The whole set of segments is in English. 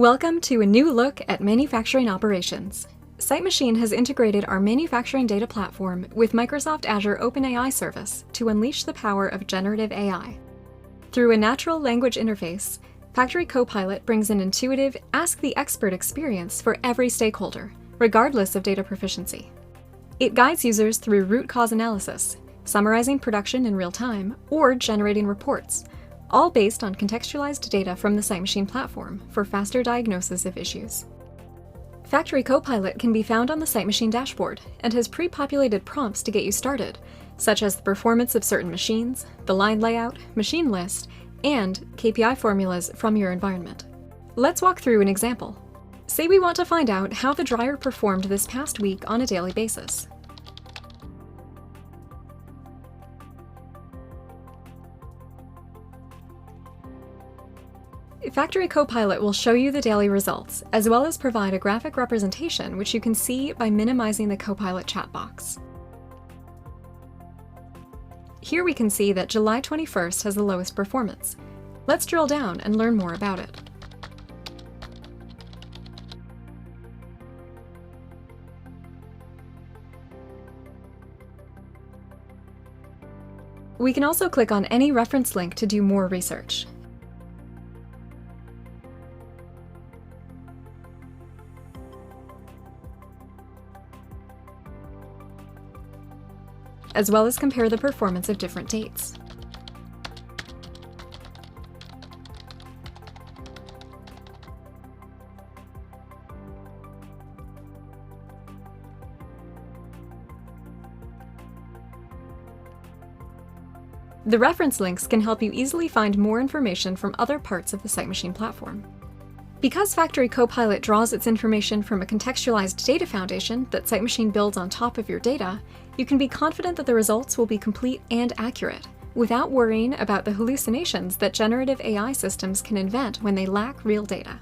Welcome to a new look at manufacturing operations. SiteMachine has integrated our manufacturing data platform with Microsoft Azure OpenAI service to unleash the power of generative AI. Through a natural language interface, Factory CoPilot brings an intuitive, ask the expert experience for every stakeholder, regardless of data proficiency. It guides users through root cause analysis, summarizing production in real time, or generating reports, all based on contextualized data from the SiteMachine platform for faster diagnosis of issues. Factory CoPilot can be found on the SiteMachine dashboard and has pre-populated prompts to get you started, such as the performance of certain machines, the line layout, machine list, and KPI formulas from your environment. Let's walk through an example. Say we want to find out how the dryer performed this past week on a daily basis. Factory CoPilot will show you the daily results, as well as provide a graphic representation which you can see by minimizing the CoPilot chat box. Here we can see that July 21st has the lowest performance. Let's drill down and learn more about it. We can also click on any reference link to do more research. As well as compare the performance of different dates. The reference links can help you easily find more information from other parts of the SiteMachine platform. Because Factory CoPilot draws its information from a contextualized data foundation that SiteMachine builds on top of your data, you can be confident that the results will be complete and accurate, without worrying about the hallucinations that generative AI systems can invent when they lack real data.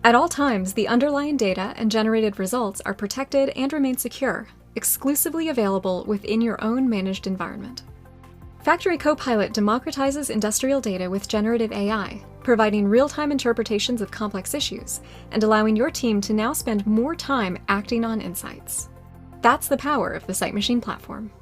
At all times, the underlying data and generated results are protected and remain secure, exclusively available within your own managed environment. Factory CoPilot democratizes industrial data with generative AI, providing real-time interpretations of complex issues and allowing your team to now spend more time acting on insights. That's the power of the SiteMachine platform.